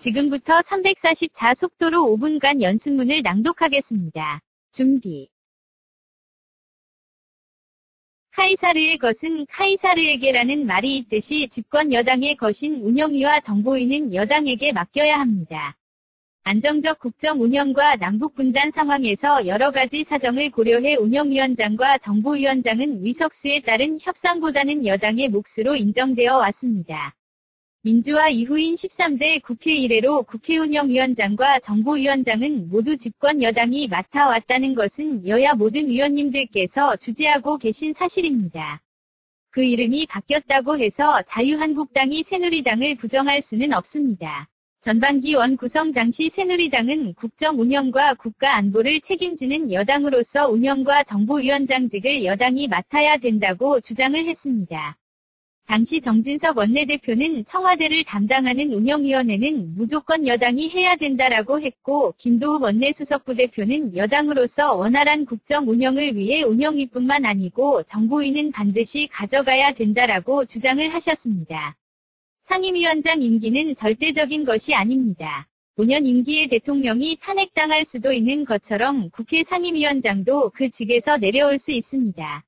지금부터 344 속도로 5분간 연습문을 낭독하겠습니다. 준비. 카이사르의 것은 카이사르에게라는 말이 있듯이 집권 여당의 것인 운영위와 정보위는 여당에게 맡겨야 합니다. 안정적 국정 운영과 남북 분단 상황에서 여러 가지 사정을 고려해 운영위원장과 정보위원장은 위석수에 따른 협상보다는 여당의 몫으로 인정되어 왔습니다. 민주화 이후인 13대 국회 이래로 국회 운영위원장과 정보위원장은 모두 집권 여당이 맡아왔다는 것은 여야 모든 위원님들께서 주재하고 계신 사실입니다. 그 이름이 바뀌었다고 해서 자유한국당이 새누리당을 부정할 수는 없습니다. 전반기원 구성 당시 새누리당은 국정 운영과 국가 안보를 책임지는 여당으로서 운영과 정보위원장직을 여당이 맡아야 된다고 주장을 했습니다. 당시 정진석 원내대표는 청와대를 담당하는 운영위원회는 무조건 여당이 해야 된다라고 했고, 김도우 원내수석부대표는 여당으로서 원활한 국정 운영을 위해 운영위뿐만 아니고 정보위는 반드시 가져가야 된다라고 주장을 하셨습니다. 상임위원장 임기는 절대적인 것이 아닙니다. 5년 임기의 대통령이 탄핵당할 수도 있는 것처럼 국회 상임위원장도 그 직에서 내려올 수 있습니다.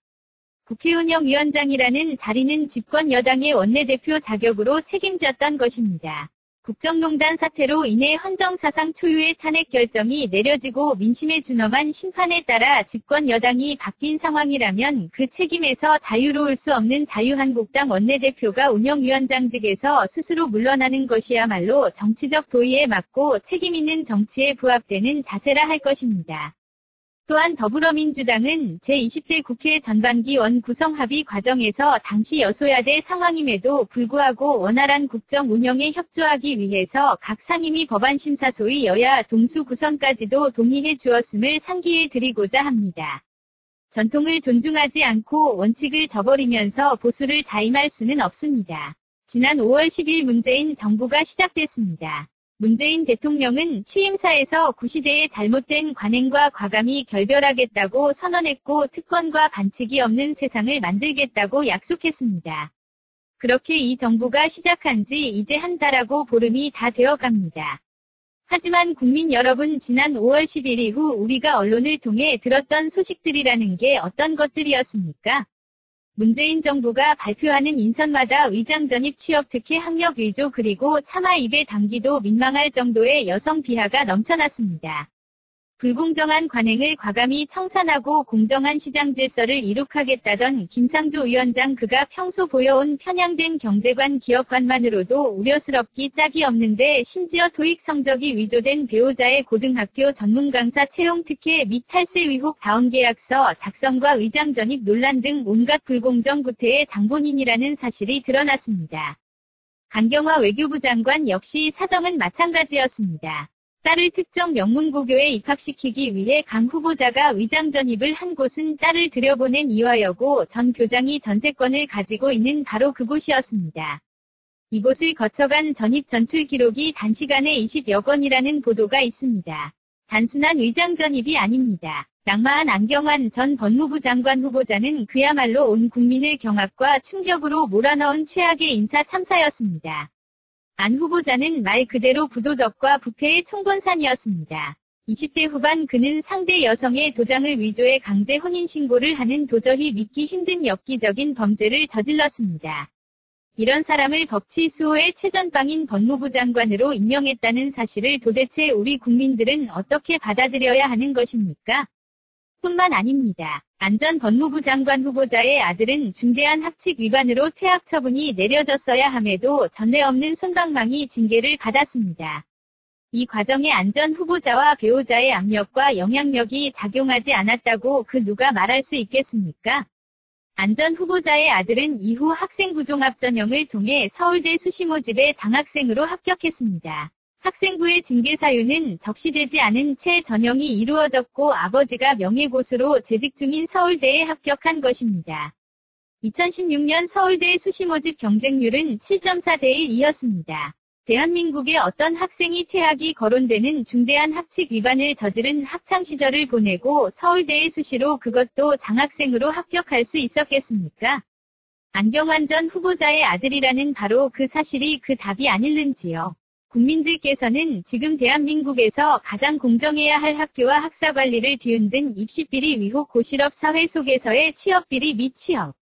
국회운영위원장이라는 자리는 집권 여당의 원내대표 자격으로 책임졌던 것입니다. 국정농단 사태로 인해 헌정사상 초유의 탄핵 결정이 내려지고 민심에 준엄한 심판에 따라 집권 여당이 바뀐 상황이라면 그 책임에서 자유로울 수 없는 자유한국당 원내대표가 운영위원장직에서 스스로 물러나는 것이야말로 정치적 도의에 맞고 책임있는 정치에 부합되는 자세라 할 것입니다. 또한 더불어민주당은 제20대 국회 전반기원 구성 합의 과정에서 당시 여소야대 상황임에도 불구하고 원활한 국정 운영에 협조하기 위해서 각 상임위 법안심사소위 여야 동수 구성까지도 동의해 주었음을 상기해 드리고자 합니다. 전통을 존중하지 않고 원칙을 저버리면서 보수를 자임할 수는 없습니다. 지난 5월 10일 문재인 정부가 시작됐습니다. 문재인 대통령은 취임사에서 구시대의 잘못된 관행과 과감히 결별하겠다고 선언했고 특권과 반칙이 없는 세상을 만들겠다고 약속했습니다. 그렇게 이 정부가 시작한 지 이제 한 달하고 보름이 다 되어갑니다. 하지만 국민 여러분, 지난 5월 10일 이후 우리가 언론을 통해 들었던 소식들이라는 게 어떤 것들이었습니까? 문재인 정부가 발표하는 인선마다 위장 전입 취업 특혜 학력 위조 그리고 차마 입에 담기도 민망할 정도의 여성 비하가 넘쳐났습니다. 불공정한 관행을 과감히 청산하고 공정한 시장 질서를 이룩하겠다던 김상조 위원장, 그가 평소 보여온 편향된 경제관 기업관만으로도 우려스럽기 짝이 없는데 심지어 토익 성적이 위조된 배우자의 고등학교 전문 강사 채용 특혜 및 탈세 의혹 다운계약서 작성과 위장 전입 논란 등 온갖 불공정 구태의 장본인이라는 사실이 드러났습니다. 강경화 외교부 장관 역시 사정은 마찬가지였습니다. 딸을 특정 명문고교에 입학시키기 위해 강 후보자가 위장 전입을 한 곳은 딸을 들여보낸 이화여고 전 교장이 전세권을 가지고 있는 바로 그곳이었습니다. 이곳을 거쳐간 전입 전출 기록이 단시간에 20여 건이라는 보도가 있습니다. 단순한 위장 전입이 아닙니다. 낙마한 안경환 전 법무부 장관 후보자는 그야말로 온 국민을 경악과 충격으로 몰아넣은 최악의 인사 참사였습니다. 안 후보자는 말 그대로 부도덕과 부패의 총본산이었습니다. 20대 후반 그는 상대 여성의 도장을 위조해 강제 혼인신고를 하는 도저히 믿기 힘든 엽기적인 범죄를 저질렀습니다. 이런 사람을 법치 수호의 최전방인 법무부 장관으로 임명했다는 사실을 도대체 우리 국민들은 어떻게 받아들여야 하는 것입니까? 뿐만 아닙니다. 안 전 법무부 장관 후보자의 아들은 중대한 학칙 위반으로 퇴학 처분이 내려졌어야 함에도 전례 없는 솜방망이 징계를 받았습니다. 이 과정에 안 전 후보자와 배우자의 압력과 영향력이 작용하지 않았다고 그 누가 말할 수 있겠습니까? 안 전 후보자의 아들은 이후 학생부종합 전형을 통해 서울대 수시모집에 장학생으로 합격했습니다. 학생부의 징계 사유는 적시되지 않은 채 전형이 이루어졌고 아버지가 명예고수로 재직 중인 서울대에 합격한 것입니다. 2016년 서울대 수시모집 경쟁률은 7.4대 1이었습니다. 대한민국의 어떤 학생이 퇴학이 거론되는 중대한 학칙 위반을 저지른 학창시절을 보내고 서울대의 수시로 그것도 장학생으로 합격할 수 있었겠습니까? 안경환 전 후보자의 아들이라는 바로 그 사실이 그 답이 아닐는지요. 국민들께서는 지금 대한민국에서 가장 공정해야 할 학교와 학사 관리를 뒤흔든 입시비리 위혹 고실업 사회 속에서의 취업비리 및 취업